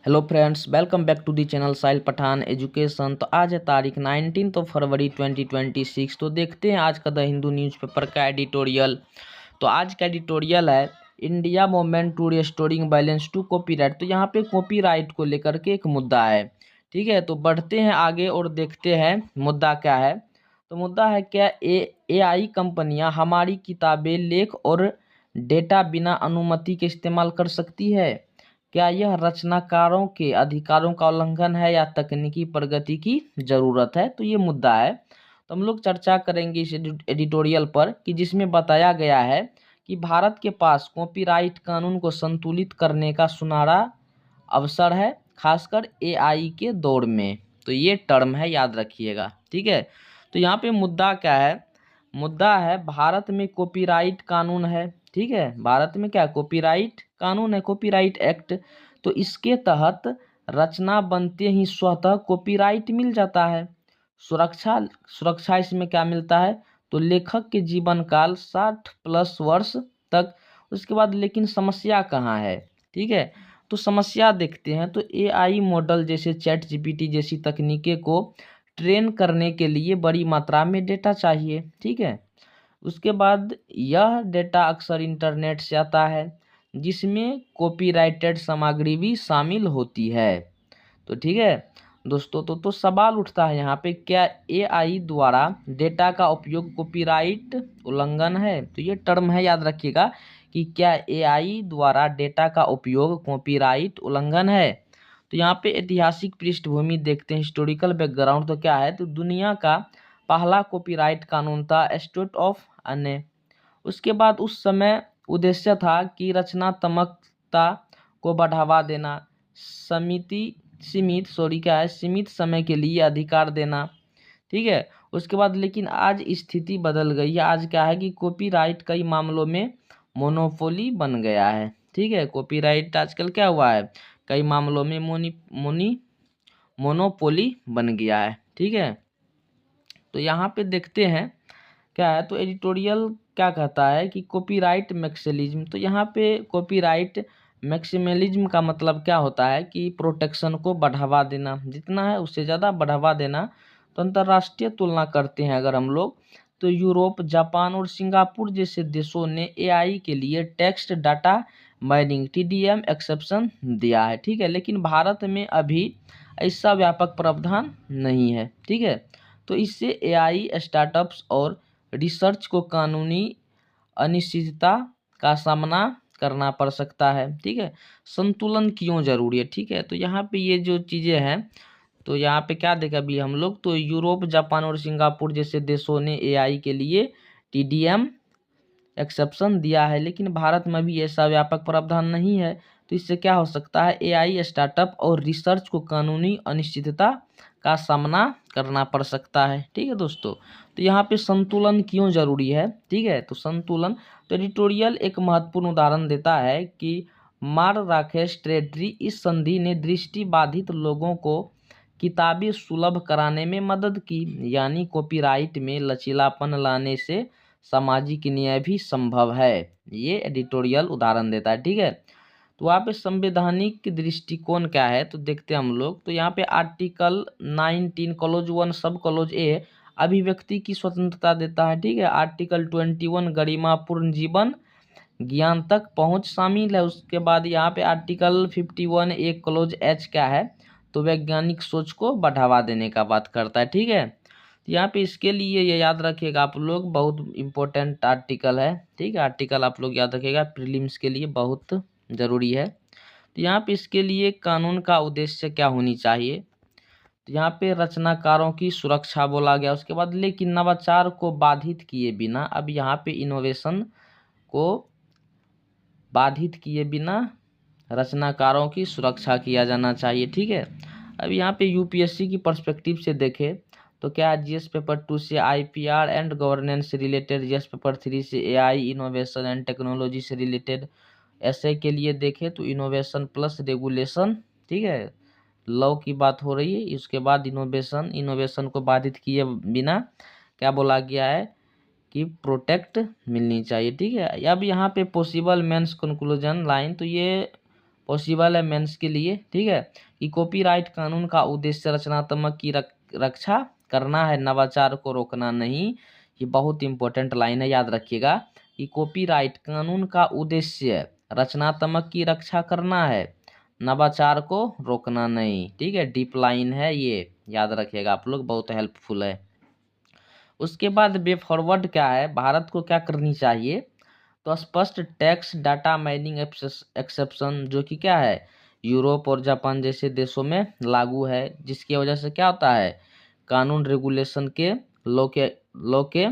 Hello friends, welcome back to the channel Sahil Pathan education. तो आज है तारीख 19 फरवरी 2026। तो देखते हैं आज का द हिंदू न्यूज़पेपर का एडिटोरियल। तो आज का एडिटोरियल है India movement to restoring balance to copyright. तो यहाँ पे कॉपीराइट को लेकर के एक मुद्दा है। ठीक है, तो बढ़ते हैं आगे और देखते हैं मुद्दा क्या है। तो मुद्दा है क्या AI कंपनियाँ हमारी किताबें, लेख और डेटा बिना अनुमति के इस्तेमाल कर सकती है। क्या यह रचनाकारों के अधिकारों का उल्लंघन है या तकनीकी प्रगति की जरूरत है? तो ये मुद्दा है। तो हम लोग चर्चा करेंगे इस एडिटोरियल पर कि जिसमें बताया गया है कि भारत के पास कॉपीराइट कानून को संतुलित करने का सुनहरा अवसर है, खासकर AI के दौर में। तो ये टर्म है, याद रखिएगा। ठीक है, तो यहाँ पे मुद्दा क्या है? मुद्दा है भारत में कॉपीराइट कानून है। ठीक है, भारत में क्या कॉपीराइट कानून है, कॉपीराइट एक्ट। तो इसके तहत रचना बनते ही स्वतः कॉपीराइट मिल जाता है। सुरक्षा सुरक्षा इसमें क्या मिलता है? तो लेखक के जीवन काल 60+ वर्ष तक। उसके बाद लेकिन समस्या कहाँ है? ठीक है, तो समस्या देखते हैं। तो AI मॉडल जैसे ChatGPT जैसी तकनीकें को ट्रेन करने के लिए बड़ी मात्रा में डेटा चाहिए। ठीक है, उसके बाद यह डेटा अक्सर इंटरनेट से आता है, जिसमें कॉपीराइटेड सामग्री भी शामिल होती है। तो ठीक है दोस्तों, तो सवाल उठता है यहाँ पे, क्या AI द्वारा डेटा का उपयोग कॉपीराइट उल्लंघन है? तो ये टर्म है, याद रखिएगा कि क्या AI द्वारा डेटा का उपयोग कॉपीराइट उल्लंघन है। तो यहाँ पे ऐतिहासिक पृष्ठभूमि देखते हैं, हिस्टोरिकल बैकग्राउंड। तो क्या है? तो दुनिया का पहला कॉपीराइट कानून था स्टेट ऑफ अन्य। उसके बाद उस समय उद्देश्य था कि रचनात्मकता को बढ़ावा देना, सीमित समय के लिए अधिकार देना। ठीक है, उसके बाद लेकिन आज स्थिति बदल गई है। आज क्या है कि कॉपीराइट कई मामलों में मोनोपोली बन गया है। ठीक है, कॉपीराइट आजकल क्या हुआ है, कई मामलों में मोनोपोली बन गया है। ठीक है, तो यहाँ पे देखते हैं क्या है। तो एडिटोरियल क्या कहता है कि कॉपीराइट मैक्सिमलिज्म। तो यहाँ पे कॉपीराइट मैक्सिमलिज्म का मतलब क्या होता है कि प्रोटेक्शन को बढ़ावा देना, जितना है उससे ज़्यादा बढ़ावा देना। तो अंतर्राष्ट्रीय तुलना करते हैं अगर हम लोग, तो यूरोप, जापान और सिंगापुर जैसे देशों ने AI के लिए text data mining TDM exception दिया है। ठीक है, लेकिन भारत में अभी ऐसा व्यापक प्रावधान नहीं है। ठीक है, तो इससे AI स्टार्टअप्स और रिसर्च को कानूनी अनिश्चितता का सामना करना पड़ सकता है। ठीक है, संतुलन क्यों जरूरी है? ठीक है, तो यहाँ पे ये जो चीज़ें हैं, तो यहाँ पे क्या देखा अभी हम लोग, तो यूरोप, जापान और सिंगापुर जैसे देशों ने AI के लिए TDM एक्सेप्शन दिया है, लेकिन भारत में भी ऐसा व्यापक प्रावधान नहीं है। तो इससे क्या हो सकता है, AI स्टार्टअप और रिसर्च को कानूनी अनिश्चितता का सामना करना पड़ सकता है। ठीक है दोस्तों, तो यहाँ पे संतुलन क्यों जरूरी है? ठीक है, तो संतुलन, तो एडिटोरियल एक महत्वपूर्ण उदाहरण देता है कि मार्राकेश ट्रेटी इस संधि ने दृष्टिबाधित लोगों को किताबें सुलभ कराने में मदद की, यानी कॉपीराइट में लचीलापन लाने से सामाजिक न्याय भी संभव है। ये एडिटोरियल उदाहरण देता है। ठीक है, तो वहाँ पे संवैधानिक दृष्टिकोण क्या है, तो देखते हैं हम लोग। तो यहाँ पे article 19 clause 1 sub clause A अभिव्यक्ति की स्वतंत्रता देता है। ठीक है, आर्टिकल 21 गरिमापूर्ण जीवन ज्ञान तक पहुँच शामिल है। उसके बाद यहाँ पे आर्टिकल 51 क्लॉज H क्या है, तो वैज्ञानिक सोच को बढ़ावा देने का बात करता है। ठीक है, यहाँ पे इसके लिए ये याद रखिएगा आप लोग, बहुत इम्पोर्टेंट आर्टिकल है। ठीक है, आर्टिकल आप लोग याद रखिएगा, प्रीलिम्स के लिए बहुत ज़रूरी है। तो यहाँ पे इसके लिए कानून का उद्देश्य क्या होनी चाहिए, तो यहाँ पे रचनाकारों की सुरक्षा बोला गया। उसके बाद लेकिन नवाचार को बाधित किए बिना, अब यहाँ पे इनोवेशन को बाधित किए बिना रचनाकारों की सुरक्षा किया जाना चाहिए। ठीक है, अब यहाँ पे UPSC की पर्सपेक्टिव से देखें तो क्या GS पेपर 2 से IPR एंड गवर्नेंस से रिलेटेड, GS पेपर 3 से AI इनोवेशन एंड टेक्नोलॉजी से रिलेटेड। ऐसे के लिए देखें तो इनोवेशन प्लस रेगुलेशन। ठीक है, लॉ की बात हो रही है। उसके बाद इनोवेशन को बाधित किए बिना क्या बोला गया है कि प्रोटेक्ट मिलनी चाहिए। ठीक है, अब यहाँ पे पॉसिबल मेंस कंक्लूजन लाइन, तो ये पॉसिबल है मेंस के लिए, ठीक है। कि कॉपीराइट कानून का उद्देश्य रचनात्मक की रक्षा करना है, नवाचार को रोकना नहीं। ये बहुत इंपॉर्टेंट लाइन है, याद रखिएगा कि कॉपीराइट कानून का उद्देश्य रचनात्मक की रक्षा करना है, नवाचार को रोकना नहीं, ठीक है। डीप लाइन है ये, याद रखिएगा आप लोग, बहुत हेल्पफुल है। उसके बाद वे फॉरवर्ड क्या है, भारत को क्या करनी चाहिए, तो स्पष्ट टैक्स डाटा माइनिंग एक्सेप्शन, जो कि क्या है यूरोप और जापान जैसे देशों में लागू है, जिसकी वजह से क्या होता है कानून रेगुलेशन के लॉ के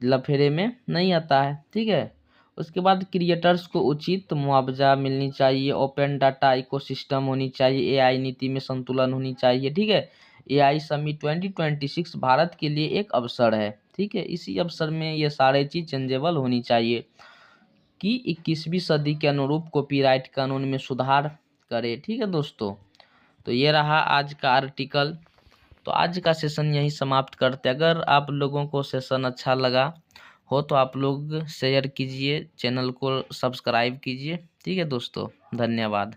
लफेरे में नहीं आता है, ठीक है। उसके बाद क्रिएटर्स को उचित मुआवजा मिलनी चाहिए, ओपन डाटा इकोसिस्टम होनी चाहिए, एआई नीति में संतुलन होनी चाहिए, ठीक है। एआई समिट 2026 भारत के लिए एक अवसर है, ठीक है। इसी अवसर में ये सारे चीज चेंजेबल होनी चाहिए कि 21वीं सदी के अनुरूप कॉपीराइट कानून में सुधार करे, ठीक है दोस्तों। तो ये रहा आज का आर्टिकल। तो आज का सेशन यहीं समाप्त करते। अगर आप लोगों को सेशन अच्छा लगा हो तो आप लोग शेयर कीजिए, चैनल को सब्सक्राइब कीजिए, ठीक है दोस्तों। धन्यवाद।